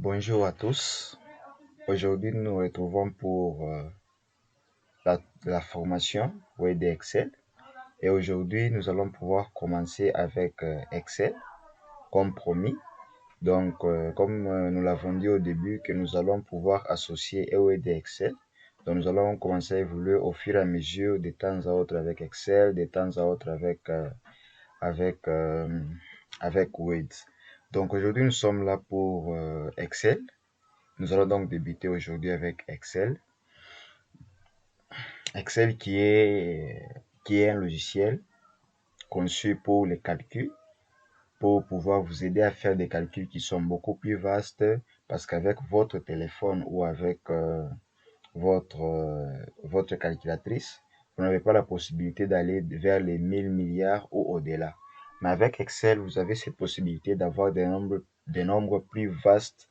Bonjour à tous. Aujourd'hui, nous nous retrouvons pour la formation Word et Excel. Et aujourd'hui, nous allons pouvoir commencer avec Excel, comme promis. Donc, comme nous l'avons dit au début, que nous allons pouvoir associer Word et Excel. Donc, nous allons commencer à évoluer au fur et à mesure, de temps à autre avec Excel, de temps à autre avec, euh, avec Word. Donc, aujourd'hui, nous sommes là pour Excel. Nous allons donc débuter aujourd'hui avec Excel. Excel qui est un logiciel conçu pour les calculs, pour pouvoir vous aider à faire des calculs qui sont beaucoup plus vastes, parce qu'avec votre téléphone ou avec votre calculatrice, vous n'avez pas la possibilité d'aller vers les 1000 milliards ou au-delà. Mais avec Excel, vous avez cette possibilité d'avoir des nombres plus vastes.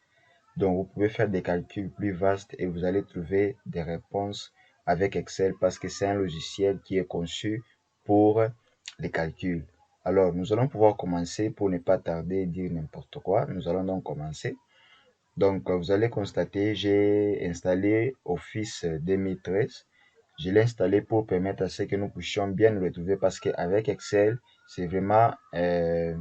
Donc, vous pouvez faire des calculs plus vastes et vous allez trouver des réponses avec Excel parce que c'est un logiciel qui est conçu pour les calculs. Alors, nous allons pouvoir commencer pour ne pas tarder et dire n'importe quoi. Nous allons donc commencer. Donc, vous allez constater, j'ai installé Office 2013. Je l'ai installé pour permettre à ce que nous puissions bien nous retrouver parce qu'avec Excel, c'est vraiment un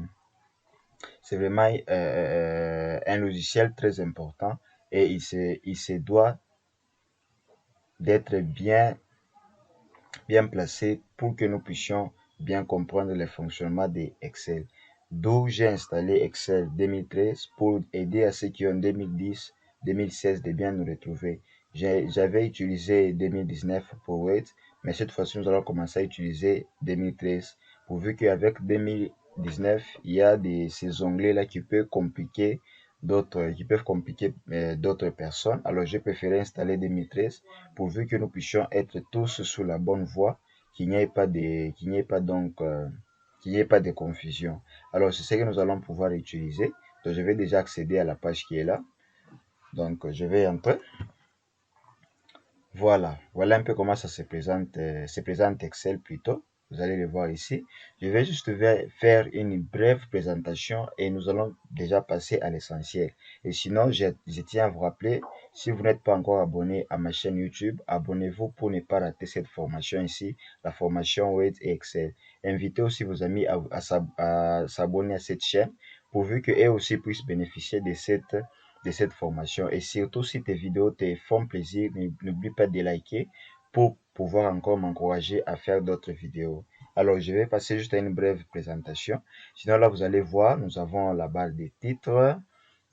logiciel très important et il se doit d'être bien placé pour que nous puissions bien comprendre le fonctionnement d'Excel. D'où j'ai installé Excel 2013 pour aider à ceux qui ont 2010, 2016 de bien nous retrouver. J'avais utilisé 2019 pour Word, mais cette fois-ci, nous allons commencer à utiliser 2013, pourvu qu'avec 2019, il y a ces onglets-là qui peuvent compliquer d'autres personnes. Alors, j'ai préféré installer 2013 pourvu que nous puissions être tous sur la bonne voie, qu'il n'y ait pas de confusion. Alors, c'est ce que nous allons pouvoir utiliser. Donc, je vais déjà accéder à la page qui est là. Donc, je vais entrer. Voilà un peu comment ça se présente Excel plutôt. Vous allez le voir ici. Je vais juste faire une brève présentation et nous allons déjà passer à l'essentiel. Et sinon, je tiens à vous rappeler, si vous n'êtes pas encore abonné à ma chaîne YouTube, abonnez-vous pour ne pas rater cette formation ici, la formation Word et Excel. Invitez aussi vos amis à s'abonner à cette chaîne, pourvu qu'eux aussi puissent bénéficier de cette formation. Et surtout, si tes vidéos te font plaisir, n'oublie pas de liker pour pouvoir encore m'encourager à faire d'autres vidéos. Alors, je vais passer juste à une brève présentation. Sinon, là, vous allez voir, nous avons la barre des titres,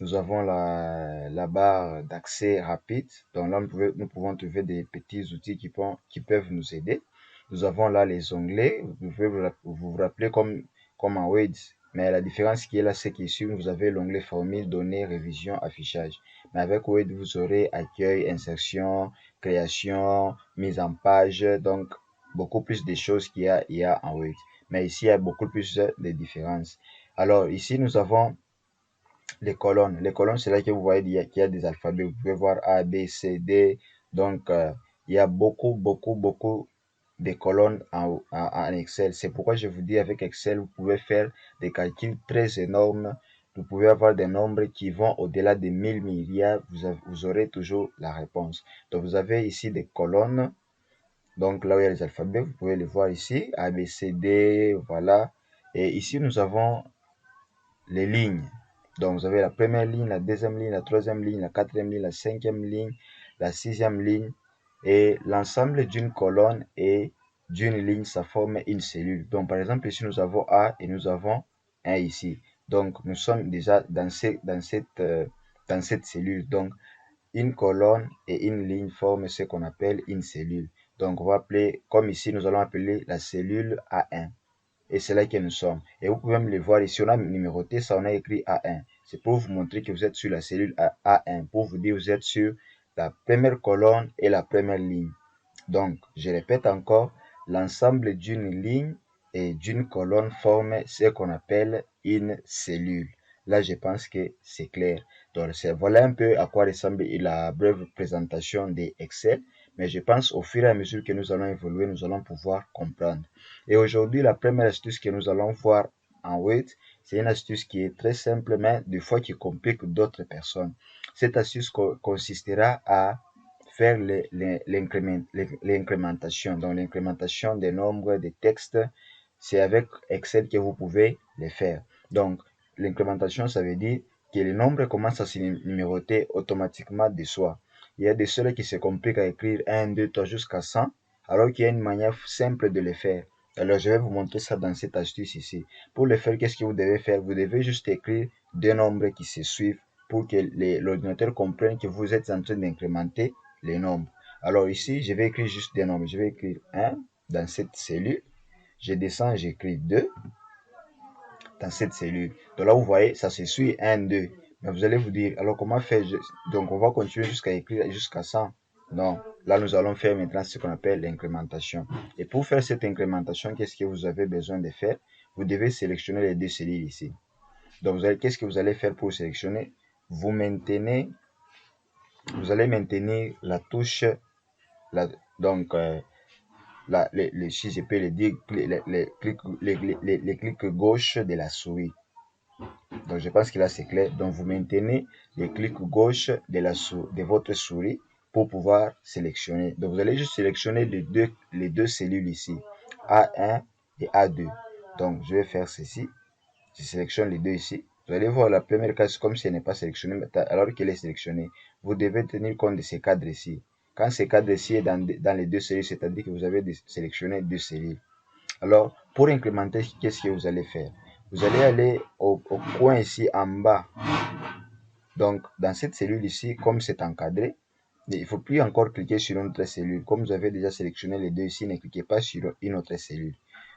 nous avons la barre d'accès rapide. Donc là, nous pouvons trouver des petits outils qui peuvent nous aider. Nous avons là les onglets. Vous pouvez vous rappeler comme en Word. Mais la différence qui est là, c'est qu'ici, vous avez l'onglet formule, données, révision, affichage. Mais avec Word, vous aurez accueil, insertion, création, mise en page. Donc, beaucoup plus de choses il y a en Word. Mais ici, il y a beaucoup plus de différences. Alors, ici, nous avons les colonnes. Les colonnes, c'est là que vous voyez qu'il y a des alphabets. Vous pouvez voir A, B, C, D. Donc, il y a beaucoup de colonnes en Excel. C'est pourquoi je vous dis, avec Excel, vous pouvez faire des calculs très énormes. Vous pouvez avoir des nombres qui vont au-delà des 1000 milliards. Vous aurez toujours la réponse. Donc, vous avez ici des colonnes. Donc, là où il y a les alphabets, vous pouvez les voir ici. A, B, C, D, voilà. Et ici, nous avons les lignes. Donc, vous avez la première ligne, la deuxième ligne, la troisième ligne, la quatrième ligne, la cinquième ligne, la sixième ligne. Et l'ensemble d'une colonne et d'une ligne, ça forme une cellule. Donc, par exemple, ici, nous avons A et nous avons 1 ici. Donc, nous sommes déjà dans cette cellule. Donc, une colonne et une ligne forment ce qu'on appelle une cellule. Donc, on va appeler, comme ici, nous allons appeler la cellule A1. Et c'est là que nous sommes. Et vous pouvez me le voir ici, on a numéroté ça, on a écrit A1. C'est pour vous montrer que vous êtes sur la cellule A1, pour vous dire que vous êtes sur la première colonne et la première ligne. Donc, je répète encore, l'ensemble d'une ligne et d'une colonne forme ce qu'on appelle une cellule. Là, je pense que c'est clair. Donc, voilà un peu à quoi ressemble la brève présentation d'Excel. Mais je pense au fur et à mesure que nous allons évoluer, nous allons pouvoir comprendre. Et aujourd'hui, la première astuce que nous allons voir en Word, C'est une astuce qui est très simple, mais des fois qui complique d'autres personnes. Cette astuce consistera à faire l'incrémentation. Donc, l'incrémentation des nombres, des textes, c'est avec Excel que vous pouvez les faire. Donc, l'incrémentation, ça veut dire que les nombres commencent à se numéroter automatiquement de soi. Il y a des ceux qui se compliquent à écrire 1, 2, 3 jusqu'à 100, alors qu'il y a une manière simple de le faire. Alors, je vais vous montrer ça dans cette astuce ici. Pour le faire, qu'est-ce que vous devez faire? Vous devez juste écrire deux nombres qui se suivent pour que l'ordinateur comprenne que vous êtes en train d'incrémenter les nombres. Alors ici, je vais écrire juste des nombres. Je vais écrire 1 dans cette cellule. Je descends, j'écris 2 dans cette cellule. Donc là, vous voyez, ça se suit 1, 2. Mais vous allez vous dire, alors comment faire? Donc on va continuer jusqu'à écrire jusqu'à 100. Non, là nous allons faire maintenant ce qu'on appelle l'incrémentation. Et pour faire cette incrémentation, qu'est-ce que vous avez besoin de faire? Vous devez sélectionner les deux cellules ici. Donc qu'est-ce que vous allez faire pour sélectionner? Vous allez maintenir la touche, donc si je peux le dire, les clics gauche de la souris. Donc je pense que là c'est clair. Donc vous maintenez les clics gauche de votre souris pour pouvoir sélectionner. Donc vous allez juste sélectionner les deux cellules ici, A1 et A2. Donc je vais faire ceci. Je sélectionne les deux ici. Vous allez voir la première case comme si elle n'est pas sélectionnée, alors qu'elle est sélectionnée. Vous devez tenir compte de ces cadres ici. Quand ces cadres ici est dans les deux cellules, c'est-à-dire que vous avez sélectionné deux cellules. Alors, pour incrémenter, qu'est-ce que vous allez faire? Vous allez aller au coin ici en bas. Donc, dans cette cellule ici, comme c'est encadré, il ne faut plus encore cliquer sur une autre cellule. Comme vous avez déjà sélectionné les deux ici, ne cliquez pas sur une autre cellule.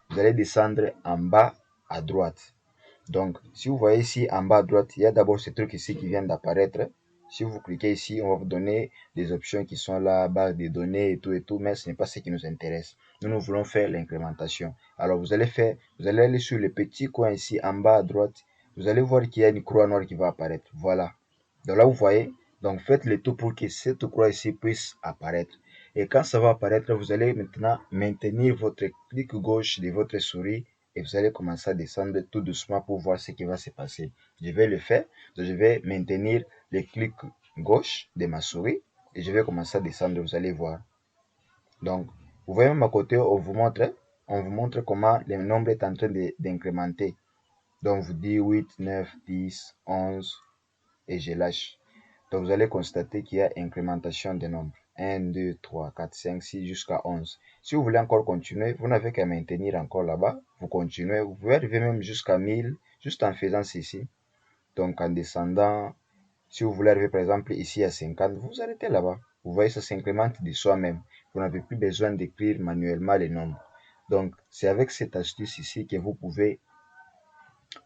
Vous allez descendre en bas à droite. Donc, si vous voyez ici en bas à droite, il y a d'abord ce truc ici qui vient d'apparaître. Si vous cliquez ici, on va vous donner des options qui sont là, barre des données et tout, mais ce n'est pas ce qui nous intéresse. Nous voulons faire l'incrémentation. Alors, vous allez aller sur le petit coin ici en bas à droite. Vous allez voir qu'il y a une croix noire qui va apparaître. Voilà. Donc là, vous voyez. Donc, faites le tout pour que cette croix ici puisse apparaître. Et quand ça va apparaître, vous allez maintenant maintenir votre clic gauche de votre souris et vous allez commencer à descendre tout doucement pour voir ce qui va se passer. Je vais le faire. Donc, je vais maintenir le clic gauche de ma souris et je vais commencer à descendre. Vous allez voir. Donc, vous voyez même à côté, on vous montre comment le nombre est en train d'incrémenter. Donc, vous dites 8, 9, 10, 11 et je lâche. Donc, vous allez constater qu'il y a incrémentation des nombres. 1, 2, 3, 4, 5, 6 jusqu'à 11. Si vous voulez encore continuer, vous n'avez qu'à maintenir encore là-bas. Vous continuez. Vous pouvez arriver même jusqu'à 1000, juste en faisant ceci. Donc, en descendant, si vous voulez arriver par exemple ici à 50, vous arrêtez là-bas. Vous voyez, ça s'incrémente de soi-même. Vous n'avez plus besoin d'écrire manuellement les nombres. Donc, c'est avec cette astuce ici que vous pouvez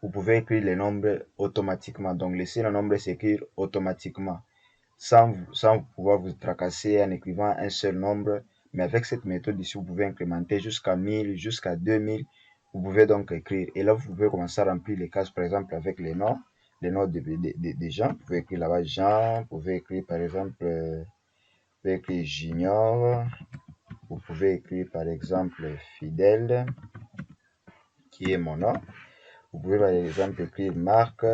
écrire les nombres automatiquement. Donc, laissez le nombre s'écrire automatiquement sans pouvoir vous tracasser en écrivant un seul nombre. Mais avec cette méthode ici, vous pouvez incrémenter jusqu'à 1000, jusqu'à 2000. Vous pouvez donc écrire. Et là, vous pouvez commencer à remplir les cases, par exemple, avec les noms des gens. Vous pouvez écrire là-bas Jean. Vous pouvez écrire, par exemple, vous pouvez écrire Junior. Vous pouvez écrire, par exemple, Fidèle, qui est mon nom. Vous pouvez, par exemple, écrire Marc.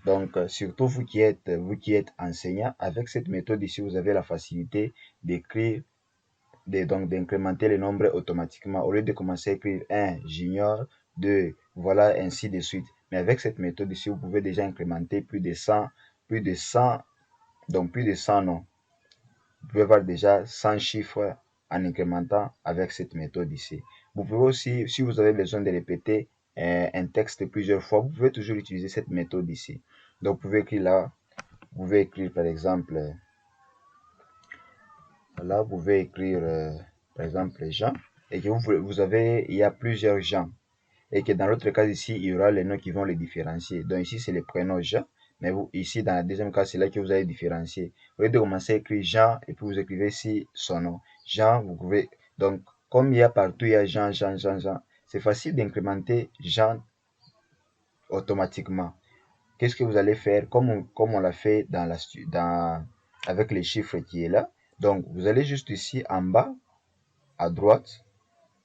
Donc, surtout vous qui êtes enseignant, avec cette méthode ici, vous avez la facilité d'écrire, donc d'incrémenter les nombres automatiquement. Au lieu de commencer à écrire 1, junior, 2, voilà, ainsi de suite. Mais avec cette méthode ici, vous pouvez déjà incrémenter plus de 100, donc plus de 100 noms. Vous pouvez voir déjà 100 chiffres en incrémentant avec cette méthode ici. Vous pouvez aussi, si vous avez besoin de répéter un texte plusieurs fois, vous pouvez toujours utiliser cette méthode ici. Donc, vous pouvez écrire là, vous pouvez écrire par exemple, là, vous pouvez écrire par exemple Jean, et que il y a plusieurs Jean, et que dans l'autre cas ici, il y aura les noms qui vont les différencier. Donc ici, c'est le prénom Jean, mais ici, dans la deuxième cas, c'est là que vous allez différencier. Au lieu de commencer à écrire Jean, et puis vous écrivez ici son nom. Jean, vous pouvez, donc, comme il y a partout, il y a Jean, Jean, Jean, Jean, c'est facile d'incrémenter Jean automatiquement. Qu'est-ce que vous allez faire comme on l'a fait avec les chiffres qui est là. Donc, vous allez juste ici en bas, à droite,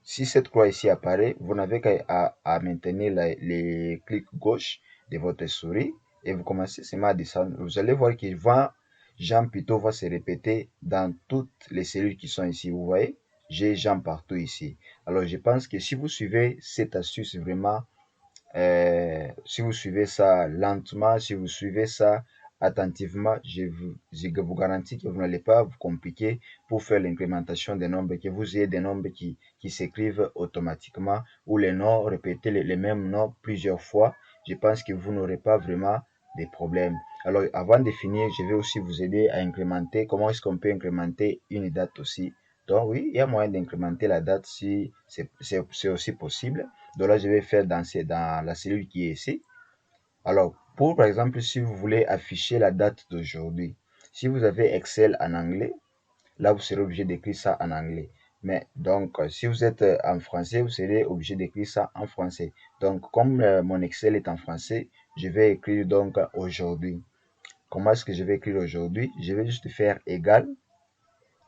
Si cette croix ici apparaît, vous n'avez qu'à à maintenir les clics gauche de votre souris et vous commencez seulement à descendre. Vous allez voir que Jean plutôt va se répéter dans toutes les cellules qui sont ici. Vous voyez, j'ai Jean partout ici. Alors je pense que si vous suivez cette astuce vraiment, si vous suivez ça lentement, si vous suivez ça attentivement, je vous garantis que vous n'allez pas vous compliquer pour faire l'implémentation des nombres, que vous ayez des nombres qui s'écrivent automatiquement ou les noms, répéter les mêmes noms plusieurs fois. Je pense que vous n'aurez pas vraiment des problèmes. Alors, avant de finir, je vais aussi vous aider à incrémenter. Comment est-ce qu'on peut incrémenter une date aussi? Donc oui, il y a moyen d'incrémenter la date si c'est aussi possible. Donc là, je vais faire dans la cellule qui est ici. Alors, par exemple, si vous voulez afficher la date d'aujourd'hui, si vous avez Excel en anglais, là, vous serez obligé d'écrire ça en anglais. Mais donc, si vous êtes en français, vous serez obligé d'écrire ça en français. Donc, comme mon Excel est en français, je vais écrire donc aujourd'hui. Comment est-ce que je vais écrire aujourd'hui? Je vais juste faire égal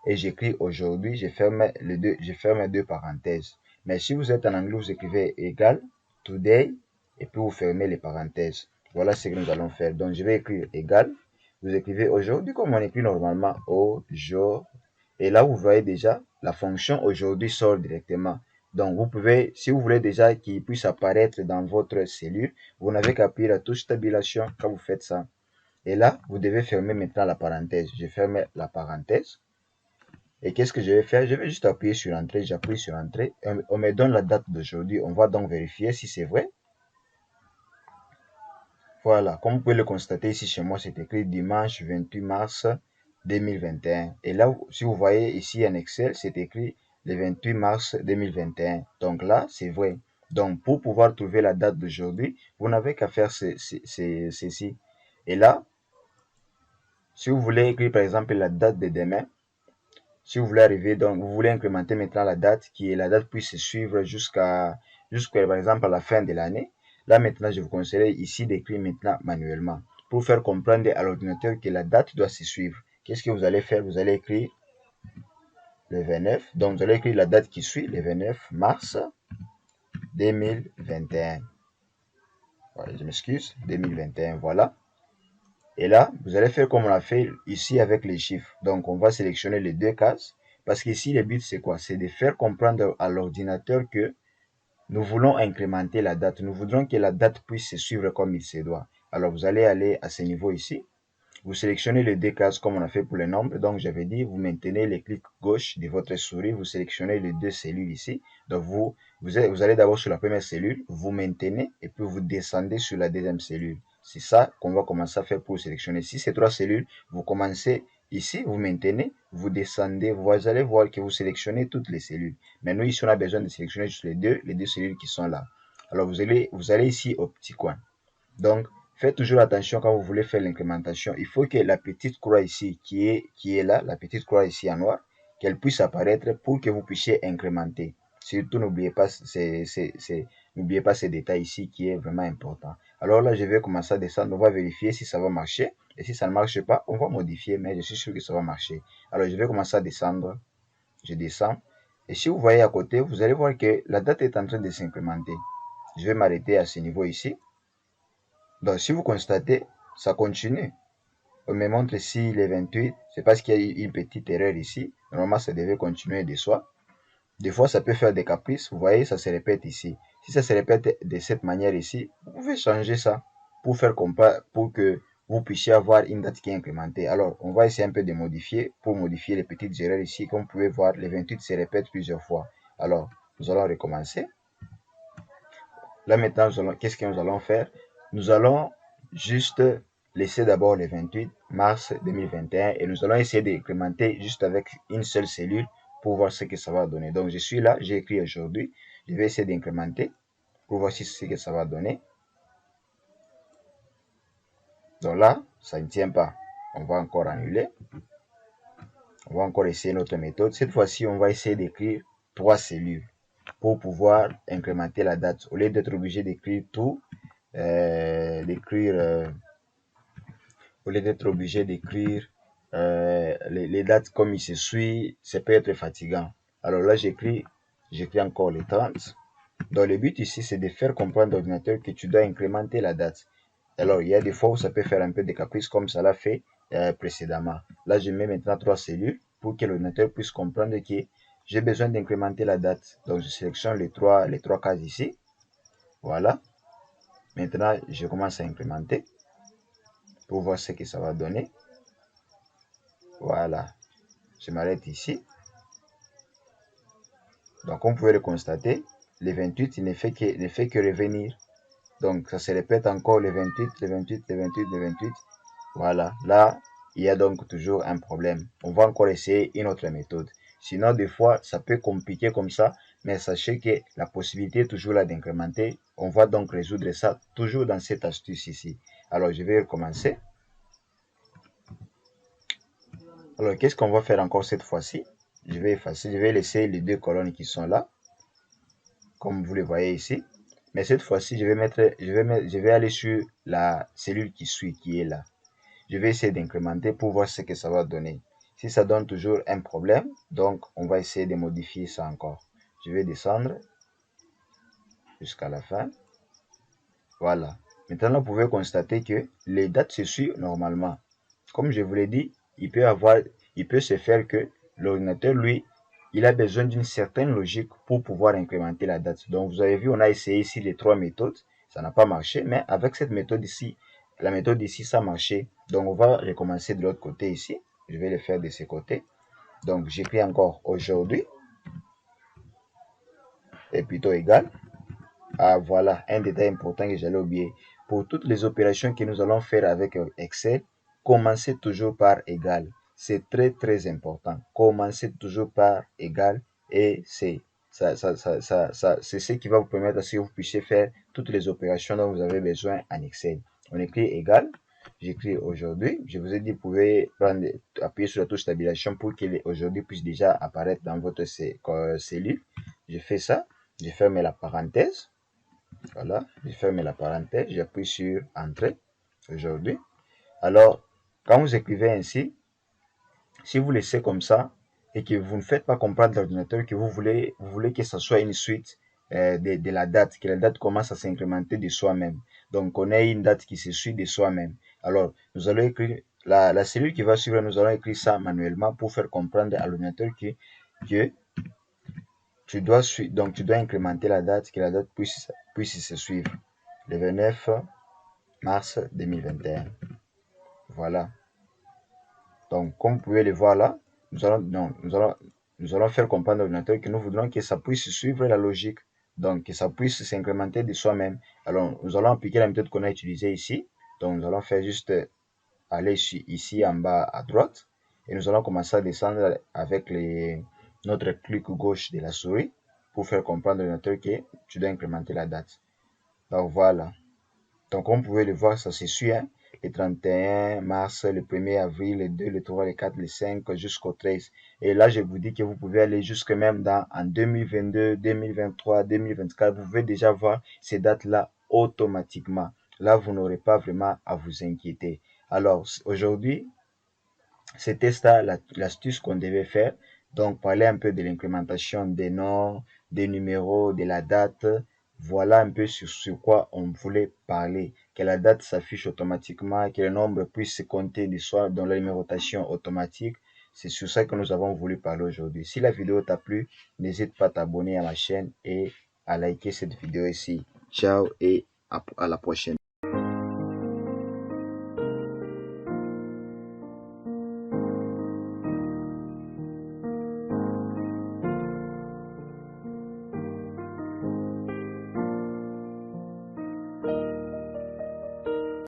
et j'écris aujourd'hui, je ferme deux parenthèses. Mais si vous êtes en anglais, vous écrivez égal, today, et puis vous fermez les parenthèses. Voilà ce que nous allons faire. Donc, je vais écrire égal. Vous écrivez aujourd'hui comme on écrit normalement aujourd'hui. Et là, vous voyez déjà, la fonction aujourd'hui sort directement. Donc, vous pouvez, si vous voulez déjà qu'il puisse apparaître dans votre cellule, vous n'avez qu'à appuyer la touche tabulation quand vous faites ça. Et là, vous devez fermer maintenant la parenthèse. Je ferme la parenthèse. Et qu'est-ce que je vais faire? Je vais juste appuyer sur Entrée, j'appuie sur Entrée. On me donne la date d'aujourd'hui. On va donc vérifier si c'est vrai. Voilà, comme vous pouvez le constater ici chez moi, c'est écrit dimanche 28 mars 2021. Et là, si vous voyez ici en Excel, c'est écrit le 28 mars 2021. Donc là, c'est vrai. Donc, pour pouvoir trouver la date d'aujourd'hui, vous n'avez qu'à faire ceci. Et là, si vous voulez écrire par exemple la date de demain, si vous voulez arriver, donc vous voulez incrémenter maintenant la date, qui est la date puisse se suivre jusqu'à par exemple à la fin de l'année. Là maintenant, je vous conseille ici d'écrire maintenant manuellement pour faire comprendre à l'ordinateur que la date doit se suivre. Qu'est-ce que vous allez faire? Vous allez écrire le 29, donc vous allez écrire la date qui suit, le 29 mars 2021. Voilà, je m'excuse, 2021, voilà. Et là, vous allez faire comme on a fait ici avec les chiffres. Donc, on va sélectionner les deux cases. Parce qu'ici, le but, c'est quoi? C'est de faire comprendre à l'ordinateur que nous voulons incrémenter la date. Nous voudrons que la date puisse se suivre comme il se doit. Alors, vous allez aller à ce niveau ici. Vous sélectionnez les deux cases comme on a fait pour les nombres. Donc, j'avais dit, vous maintenez les clics gauche de votre souris. Vous sélectionnez les deux cellules ici. Donc, vous allez d'abord sur la première cellule. Vous maintenez et puis vous descendez sur la deuxième cellule. C'est ça qu'on va commencer à faire pour sélectionner. Si c'est trois cellules, vous commencez ici, vous maintenez, vous descendez. Vous allez voir que vous sélectionnez toutes les cellules. Mais nous, ici, on a besoin de sélectionner juste les deux cellules qui sont là. Alors, vous allez ici au petit coin. Donc, faites toujours attention quand vous voulez faire l'incrémentation. Il faut que la petite croix ici, qui est là, la petite croix ici en noir, qu'elle puisse apparaître pour que vous puissiez incrémenter. Surtout, n'oubliez pas ces détails ici qui est vraiment important. Alors là, je vais commencer à descendre. On va vérifier si ça va marcher. Et si ça ne marche pas, on va modifier, mais je suis sûr que ça va marcher. Alors, je vais commencer à descendre. Je descends. Et si vous voyez à côté, vous allez voir que la date est en train de s'incrémenter. Je vais m'arrêter à ce niveau ici. Donc, si vous constatez, ça continue. On me montre ici les 28. C'est parce qu'il y a eu une petite erreur ici. Normalement, ça devait continuer de soi. Des fois, ça peut faire des caprices. Vous voyez, ça se répète ici. Si ça se répète de cette manière ici, vous pouvez changer ça pour faire pour que vous puissiez avoir une date qui est incrémentée. Alors, on va essayer un peu de modifier pour modifier les petites erreurs ici. Comme vous pouvez voir, les 28 se répètent plusieurs fois. Alors, nous allons recommencer. Là maintenant, qu'est-ce que nous allons faire? Nous allons juste laisser d'abord le 28 mars 2021 et nous allons essayer d'incrémenter juste avec une seule cellule pour voir ce que ça va donner. Donc je suis là, j'ai écrit aujourd'hui, je vais essayer d'incrémenter pour voir ce que ça va donner. Donc là, ça ne tient pas. On va encore annuler. On va encore essayer notre méthode. Cette fois-ci, on va essayer d'écrire 3 cellules pour pouvoir incrémenter la date. Au lieu d'être obligé d'écrire tout, au lieu d'être obligé d'écrire les dates comme il se suit, ça peut être fatigant. Alors là, j'écris j'écris encore les 30. Donc le but ici, c'est de faire comprendre à l'ordinateur que tu dois incrémenter la date. Alors, il y a des fois où ça peut faire un peu de caprice comme ça l'a fait précédemment. Là, je mets maintenant 3 cellules pour que l'ordinateur puisse comprendre que j'ai besoin d'incrémenter la date. Donc, je sélectionne les trois cases ici. Voilà. Maintenant, je commence à incrémenter pour voir ce que ça va donner. Voilà. Je m'arrête ici. Donc, comme vous pouvez le constater, le 28, il ne fait que revenir. Donc, ça se répète encore le 28, le 28, le 28, le 28. Voilà. Là, il y a donc toujours un problème. On va encore essayer une autre méthode. Sinon, des fois, ça peut compliquer comme ça, mais sachez que la possibilité est toujours là d'incrémenter. On va donc résoudre ça toujours dans cette astuce ici. Alors, je vais recommencer. Alors, qu'est-ce qu'on va faire encore cette fois-ci? Je vais effacer, je vais laisser les deux colonnes qui sont là, comme vous le voyez ici. Mais cette fois-ci, je vais aller sur la cellule qui suit, qui est là. Je vais essayer d'incrémenter pour voir ce que ça va donner. Si ça donne toujours un problème, donc on va essayer de modifier ça encore. Je vais descendre jusqu'à la fin. Voilà. Maintenant, vous pouvez constater que les dates se suivent normalement. Comme je vous l'ai dit, il peut se faire que l'ordinateur, lui, il a besoin d'une certaine logique pour pouvoir incrémenter la date. Donc, vous avez vu, on a essayé ici les 3 méthodes. Ça n'a pas marché, mais avec cette méthode ici, la méthode ici, ça a marché. Donc, on va recommencer de l'autre côté ici. Je vais le faire de ce côté. Donc, j'écris encore aujourd'hui. Et plutôt égal. Ah, voilà, un détail important que j'allais oublier. Pour toutes les opérations que nous allons faire avec Excel, commencez toujours par égal. C'est très important. Commencez toujours par égal et c'est c'est ce qui va vous permettre à ce que vous puissiez faire toutes les opérations dont vous avez besoin en Excel. On écrit égal. J'écris aujourd'hui. Je vous ai dit, vous pouvez appuyer sur la touche stabilisation pour qu'il aujourd'hui puisse déjà apparaître dans votre cellule. Je fais ça. Je ferme la parenthèse. Voilà, je ferme la parenthèse, j'appuie sur Entrée aujourd'hui. Alors, quand vous écrivez ainsi, si vous laissez comme ça et que vous ne faites pas comprendre l'ordinateur que vous voulez que ce soit une suite de la date, que la date commence à s'incrémenter de soi-même. Donc, on a une date qui se suit de soi-même. Alors, nous allons écrire la cellule qui va suivre, nous allons écrire ça manuellement pour faire comprendre à l'ordinateur que tu dois incrémenter la date, que la date puisse se suivre. Le 29 mars 2021. Voilà. Donc, comme vous pouvez le voir là, nous allons faire comprendre à l'ordinateur que nous voudrons que ça puisse suivre la logique. Donc, que ça puisse s'incrémenter de soi-même. Alors, nous allons appliquer la méthode qu'on a utilisée ici. Donc, nous allons faire juste aller ici en bas à droite. Et nous allons commencer à descendre avec notre clic gauche de la souris pour faire comprendre à l'ordinateur que tu dois incrémenter la date. Donc, voilà. Donc, comme vous pouvez le voir, ça se suit. Hein? Le 31 mars, le 1er avril, le 2, le 3, le 4, le 5, jusqu'au 13. Et là, je vous dis que vous pouvez aller jusque même en 2022, 2023, 2024. Vous pouvez déjà voir ces dates-là automatiquement. Là, vous n'aurez pas vraiment à vous inquiéter. Alors, aujourd'hui, c'était ça l'astuce qu'on devait faire. Donc, parler un peu de l'implémentation des noms, des numéros, de la date. Voilà un peu sur quoi on voulait parler. Que la date s'affiche automatiquement, que le nombre puisse se compter du soir dans la numérotation automatique. C'est sur ça que nous avons voulu parler aujourd'hui. Si la vidéo t'a plu, n'hésite pas à t'abonner à ma chaîne et à liker cette vidéo ici. Ciao et à la prochaine.